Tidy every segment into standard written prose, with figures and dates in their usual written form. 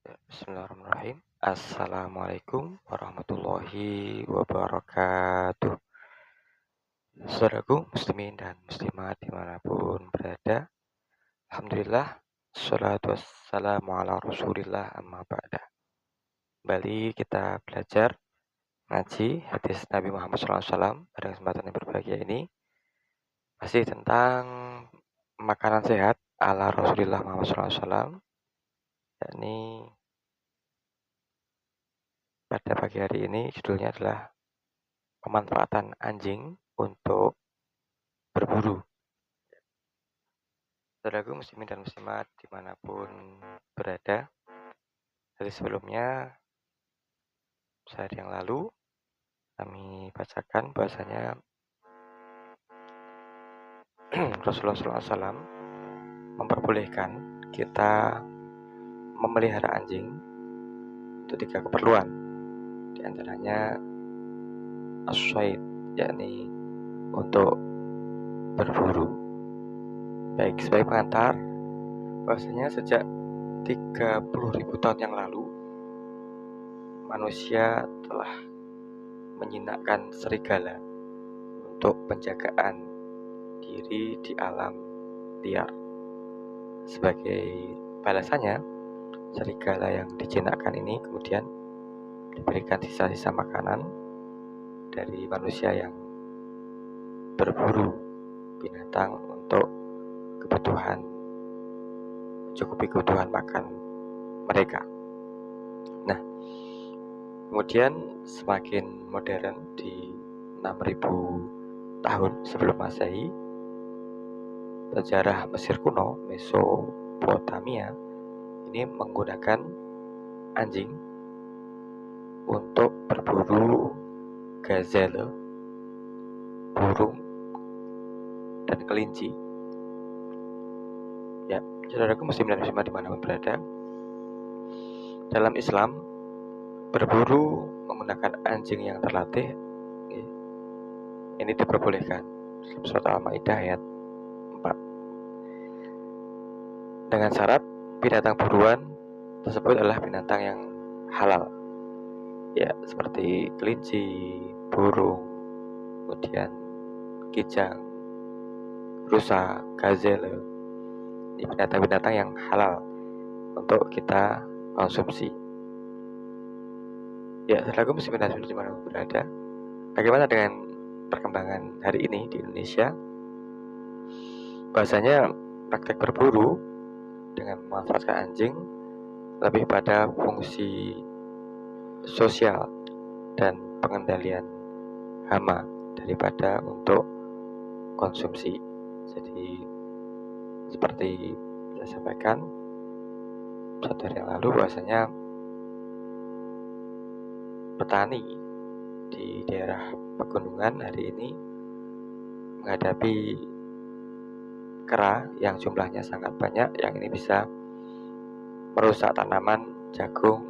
Bismillahirrahmanirrahim. Assalamualaikum warahmatullahi wabarakatuh. Saudaraku muslimin dan muslimat dimanapun berada, Alhamdulillah, salatu wassalamu ala rasulillah amma ba'da. Kembali kita belajar ngaji hadis Nabi Muhammad SAW pada kesempatan yang berbahagia ini. Masih tentang makanan sehat ala Rasulullah Muhammad SAW, yakni pada pagi hari ini judulnya adalah pemanfaatan anjing untuk berburu. Saudaraku muslimin dan muslimat dimanapun berada, dari sebelumnya sehari yang lalu kami bacakan bahwasanya Rasulullah SAW memperbolehkan kita memelihara anjing untuk 3 keperluan, di antaranya as-syaid, yakni untuk berburu. Baik, sebagai pengantar, bahwasanya sejak 30.000 tahun yang lalu manusia telah menjinakkan serigala untuk penjagaan diri di alam liar. Sebagai balasannya, serigala yang dijinakkan ini kemudian diberikan sisa-sisa makanan dari manusia yang berburu binatang untuk mencukupi kebutuhan makan mereka. Nah, kemudian semakin modern di 6.000 tahun sebelum Masehi, sejarah Mesir kuno, Mesopotamia, ini menggunakan anjing untuk berburu gazelle, burung, dan kelinci. Ya, saudaraku muslim dan muslimah dimanapun berada, dalam Islam berburu menggunakan anjing yang terlatih ini diperbolehkan dalam surat Al-Maidah ayat 4, dengan syarat binatang buruan tersebut adalah binatang yang halal, ya, seperti kelinci, burung, kemudian kijang, rusa, gazelle. Ini binatang-binatang yang halal untuk kita konsumsi. Ya, saudaraku muslimin dan muslimat dimanapun berada, bagaimana dengan perkembangan hari ini di Indonesia? Bahasanya praktek berburu dengan memanfaatkan anjing lebih pada fungsi sosial dan pengendalian hama daripada untuk konsumsi. Jadi seperti saya sampaikan 1 hari yang lalu, bahwasanya petani di daerah pegunungan hari ini menghadapi kera yang jumlahnya sangat banyak, yang ini bisa merusak tanaman jagung,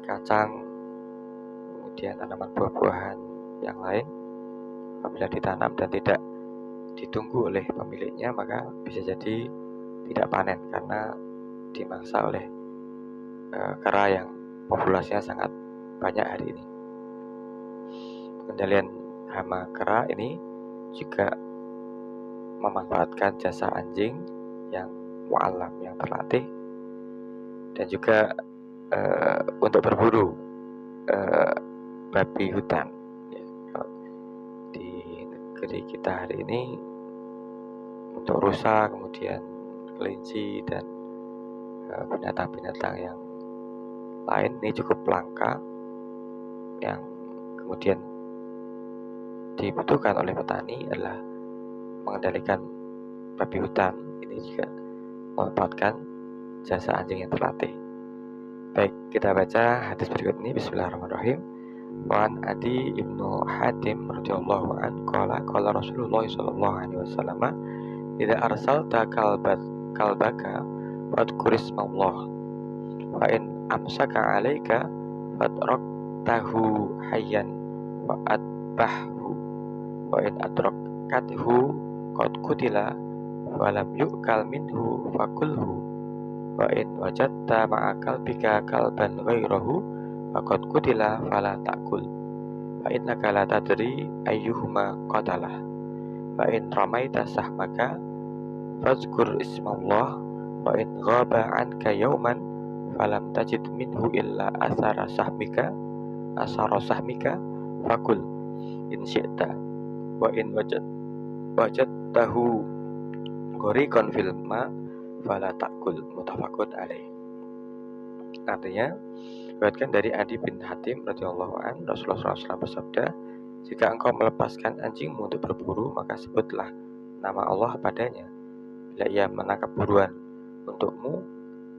kacang, kemudian tanaman buah-buahan yang lain. Apabila ditanam dan tidak ditunggu oleh pemiliknya, maka bisa jadi tidak panen karena dimangsa oleh kera yang populasinya sangat banyak hari ini. Pengendalian hama kera ini juga memanfaatkan jasa anjing yang mu'allam, yang terlatih, dan juga untuk berburu babi hutan. Ya, di negeri kita hari ini untuk rusa, kemudian kelinci, dan binatang-binatang yang lain ini cukup langka, yang kemudian dibutuhkan oleh petani adalah mengendalikan babi hutan. Ini juga memanfaatkan jasa anjing yang terlatih. Baik, kita baca hadis berikut ini. Bismillahirrahmanirrahim. Wan Adi ibnu Hatim radhiyallahu an qala Rasulullah sallallahu alaihi wasallam, idza arsalta kalbaka fadhkur ismallah fa in amsaka alaika fadraktahu hayyan wa adbahhu wa in adrakathu qad qutila wa lam yu'kal minhu fakulhu wa in wajadta ma'akal bika kalban ghairahu faqad qutila fala ta'kul wa innaka la tadri ayyuhuma qatalah wa in ramaita sahmaka fazkur ismallah wa in ghaba anka yawman falam tajid minhu illa asara sahmika fakul in syi'ta wa in wajadtahu ghariqan fil ma fala ta'kul. Muttafaqun alaih. Artinya diriwayatkan dari Adi bin Hatim radhiyallahu an, Rasulullah SAW bersabda, jika engkau melepaskan anjingmu untuk berburu, maka sebutlah nama Allah padanya. Bila ia menangkap buruan untukmu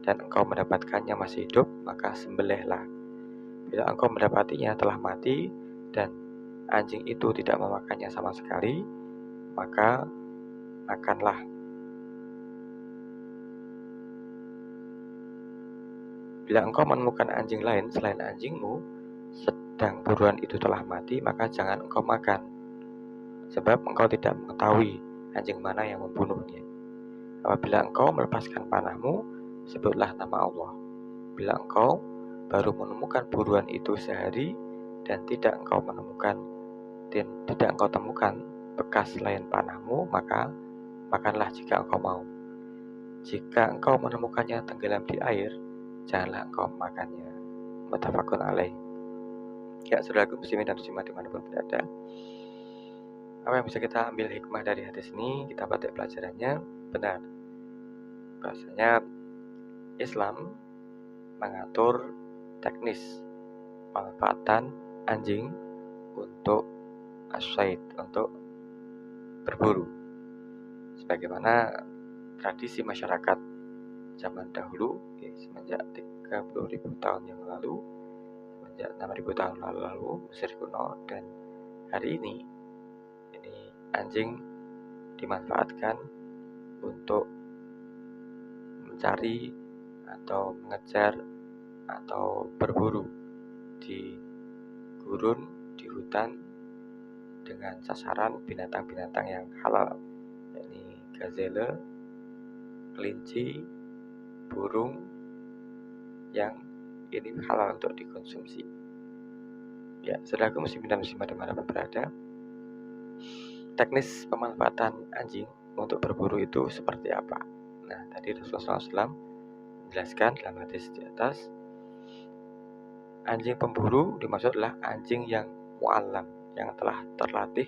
dan engkau mendapatkannya masih hidup, maka sembelihlah. Bila engkau mendapatinya telah mati dan anjing itu tidak memakannya sama sekali, maka makanlah. Bila engkau menemukan anjing lain selain anjingmu, sedang buruan itu telah mati, maka jangan engkau makan, sebab engkau tidak mengetahui anjing mana yang membunuhnya. Apabila engkau melepaskan panahmu, sebutlah nama Allah. Bila engkau baru menemukan buruan itu sehari dan tidak engkau temukan bekas selain panahmu, maka makanlah jika engkau mau. Jika engkau menemukannya tenggelam di air, janganlah engkau makannya. Muttafaqun alaih. Ya, saudaraku muslimin dan muslimat dimanapun berada, apa yang bisa kita ambil hikmah dari hadis ini? Kita petik pelajarannya. Benar, bahasanya Islam mengatur teknis pemanfaatan anjing untuk as-sayd, untuk berburu, sebagaimana tradisi masyarakat zaman dahulu, semenjak 30.000 tahun yang lalu, semenjak 6.000 tahun lalu Mesir kuno, dan hari ini anjing dimanfaatkan untuk mencari atau mengejar atau berburu di gurun, di hutan dengan sasaran binatang-binatang yang halal, yakni gazelle, kelinci, burung yang ini halal untuk dikonsumsi. Ya, saudaraku muslimin dan muslimat dimanapun berada, teknis pemanfaatan anjing untuk berburu itu seperti apa? Nah, tadi Rasulullah SAW menjelaskan dalam hadis di atas, anjing pemburu dimaksud adalah anjing yang mu'allam, yang telah terlatih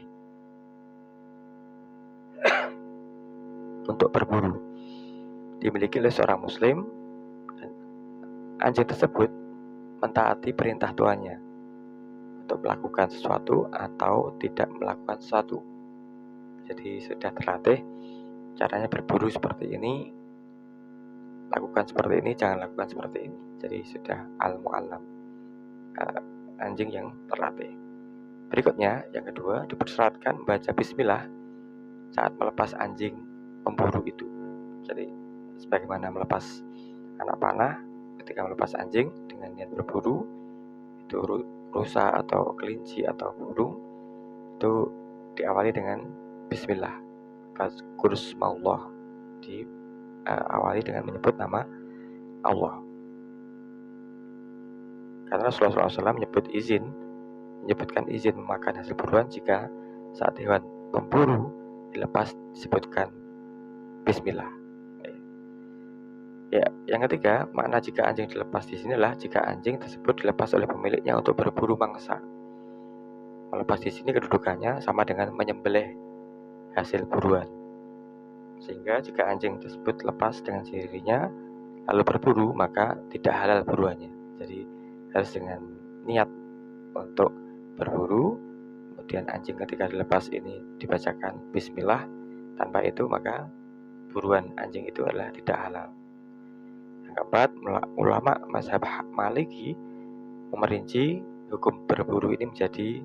untuk berburu, dimiliki oleh seorang muslim. Anjing tersebut mentaati perintah tuannya untuk melakukan sesuatu atau tidak melakukan sesuatu. Jadi sudah terlatih caranya berburu seperti ini, lakukan seperti ini, jangan lakukan seperti ini. Jadi sudah al-mu'allam, anjing yang terlatih. Berikutnya, yang kedua, dipersyaratkan membaca bismillah saat melepas anjing pemburu itu. Jadi sebagaimana melepas anak panah, ketika melepas anjing dengan niat berburu, itu rusa atau kelinci atau burung, itu diawali dengan bismillah, fazkur ismallah, diawali dengan menyebut nama Allah. Karena Rasulullah SAW menyebutkan izin memakan hasil buruan jika saat hewan pemburu dilepas disebutkan bismillah. Ya, yang ketiga, makna jika anjing dilepas di sinilah jika anjing tersebut dilepas oleh pemiliknya untuk berburu mangsa. Melepas di sini kedudukannya sama dengan menyembelih hasil buruan. Sehingga jika anjing tersebut lepas dengan sendirinya lalu berburu, maka tidak halal buruannya. Jadi harus dengan niat untuk berburu, kemudian anjing ketika dilepas ini dibacakan bismillah. Tanpa itu maka buruan anjing itu adalah tidak halal. Yang keempat, ulama mazhab Maliki memerinci hukum berburu ini menjadi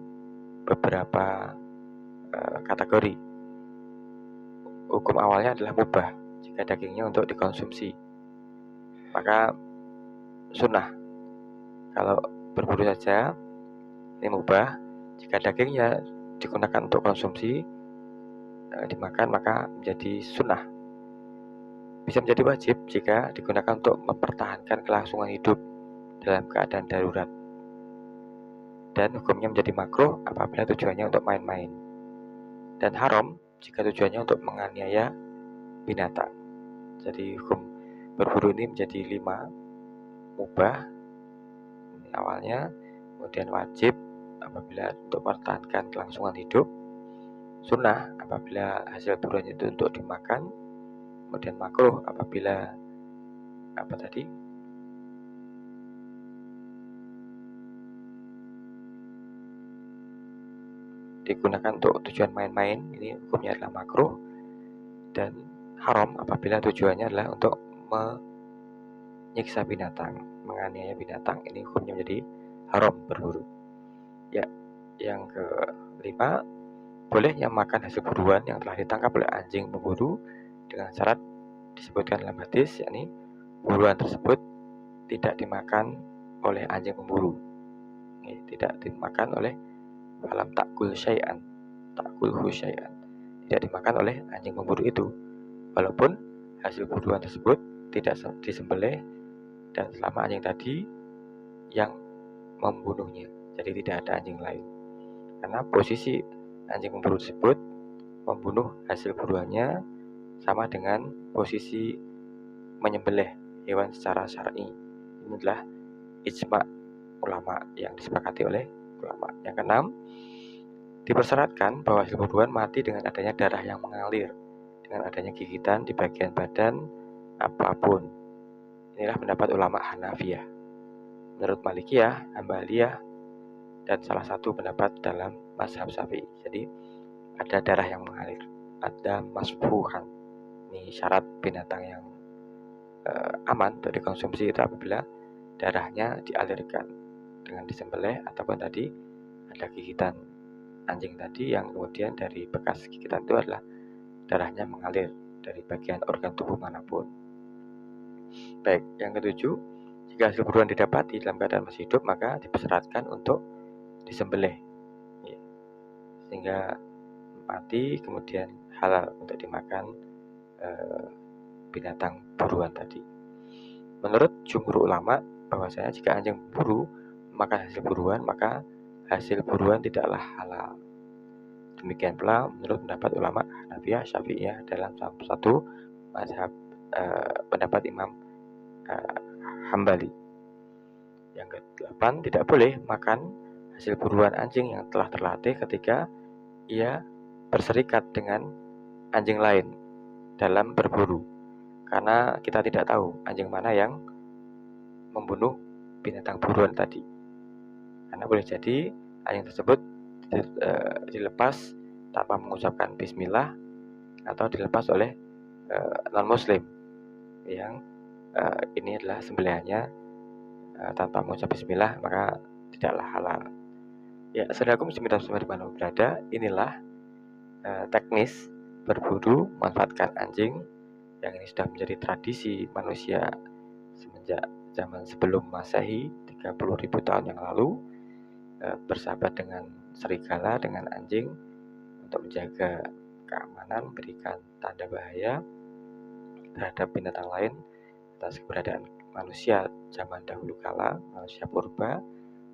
beberapa kategori. Hukum awalnya adalah mubah jika dagingnya untuk dikonsumsi, maka sunnah kalau berburu saja ini mubah. Jika dagingnya digunakan untuk konsumsi, dimakan, maka menjadi sunnah. bisa menjadi wajib jika digunakan untuk mempertahankan kelangsungan hidup dalam keadaan darurat. Dan hukumnya menjadi makruh apabila tujuannya untuk main-main. Dan haram jika tujuannya untuk menganiaya binatang. Jadi hukum berburu ini menjadi 5. Mubah ini awalnya, kemudian wajib apabila untuk mempertahankan kelangsungan hidup, sunnah apabila hasil buruan itu untuk dimakan, kemudian makruh apabila digunakan untuk tujuan main-main, ini hukumnya adalah makruh. Dan haram apabila tujuannya adalah untuk menyiksa binatang, menganiaya binatang, ini hukumnya menjadi haram berburu. Ya, yang kelima, bolehnya makan hasil buruan yang telah ditangkap oleh anjing pemburu dengan syarat disebutkan dalam hadis, yakni buruan tersebut tidak dimakan oleh anjing pemburu. Tidak dimakan oleh falam takul syai'an, takulhu syai'an, tidak dimakan oleh anjing pemburu itu, walaupun hasil buruan tersebut tidak disembelih dan selama anjing tadi yang membunuhnya, jadi tidak ada anjing lain, karena posisi anjing pemburu tersebut membunuh hasil buruannya sama dengan posisi menyembelih hewan secara syar'i. Ini adalah ijma' ulama yang disepakati oleh ulama. Yang keenam, dipersyaratkan bahwa hasil buruan mati dengan adanya darah yang mengalir, dengan adanya gigitan di bagian badan apapun. Inilah pendapat ulama Hanafiyah. Menurut Malikiyah, Hambaliyah, dan salah satu pendapat dalam mazhab Syafi'i. Jadi ada darah yang mengalir, ada masfuhan. Ini syarat binatang yang aman untuk dikonsumsi itu apabila darahnya dialirkan dengan disembelih ataupun tadi ada gigitan anjing tadi yang kemudian dari bekas gigitan itu adalah darahnya mengalir dari bagian organ tubuh manapun. Baik, yang ketujuh, jika hasil buruan didapati dalam keadaan masih hidup maka dipersyaratkan untuk disembelih sehingga mati kemudian halal untuk dimakan binatang buruan tadi. Menurut jumhur ulama bahwasanya jika anjing berburu memakan hasil buruan maka hasil buruan tidaklah halal. Demikian pula menurut pendapat ulama Hanafiyah, Syafi'iyah dalam satu mazhab pendapat Imam Hambali. Yang ke-8, tidak boleh makan hasil buruan anjing yang telah terlatih ketika ia berserikat dengan anjing lain dalam berburu, karena kita tidak tahu anjing mana yang membunuh binatang buruan tadi. Karena boleh jadi anjing tersebut dilepas tanpa mengucapkan bismillah atau dilepas oleh non-muslim yang ini adalah sembelihannya tanpa mengucap bismillah, maka tidaklah halal. Ya, saudaraku muslimin dan muslimat dimanapun berada, inilah teknis berburu memanfaatkan anjing yang ini sudah menjadi tradisi manusia semenjak zaman sebelum Masehi 30.000 tahun yang lalu, bersahabat dengan serigala, dengan anjing untuk menjaga keamanan, memberikan tanda bahaya terhadap binatang lain atas keberadaan manusia zaman dahulu kala, manusia purba,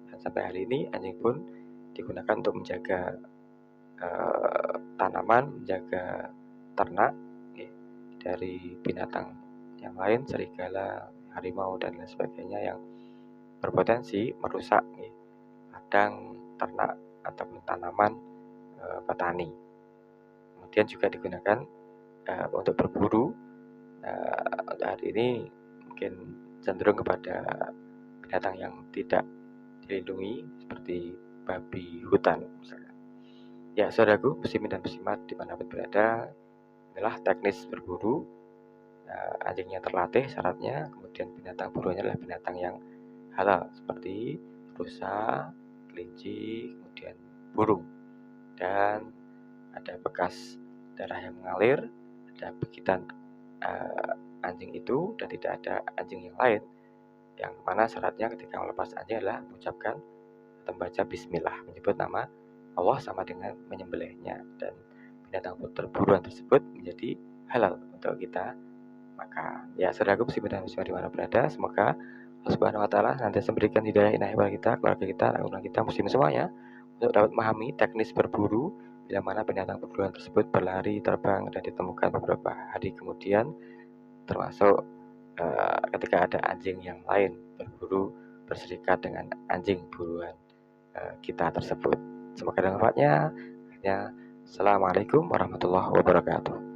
dan sampai hari ini anjing pun digunakan untuk menjaga tanaman, menjaga ternak dari binatang yang lain, serigala, harimau dan lain sebagainya yang berpotensi merusak ladang ternak ataupun tanaman petani. Kemudian juga digunakan untuk berburu. Untuk hari ini mungkin cenderung kepada binatang yang tidak dilindungi seperti babi hutan misalnya. Ya, saudaraku muslimin dan muslimat dimanapun berada, inilah teknis berburu. Anjingnya terlatih syaratnya, kemudian binatang buruannya adalah binatang yang halal seperti rusa, kelinci, kemudian burung, dan ada bekas darah yang mengalir, ada gigitan anjing itu, dan tidak ada anjing yang lain, yang mana syaratnya ketika melepas anjing adalah mengucapkan atau membaca bismillah, menyebut nama Allah sama dengan menyembelihnya, dan binatang buruan tersebut menjadi halal untuk kita makan. Ya, saudaraku muslimin dan muslimat di mana berada, semoga Allah Subhanahu wa taala nanti memberikan hidayah inayah kepada kita, keluarga kita, anak-anak kita muslim semuanya untuk dapat memahami teknis berburu bila mana binatang perburuan tersebut berlari, terbang dan ditemukan beberapa hari kemudian, termasuk ketika ada anjing yang lain berburu berserikat dengan anjing buruan kita tersebut. Semoga ada manfaatnya. Assalamualaikum warahmatullahi wabarakatuh.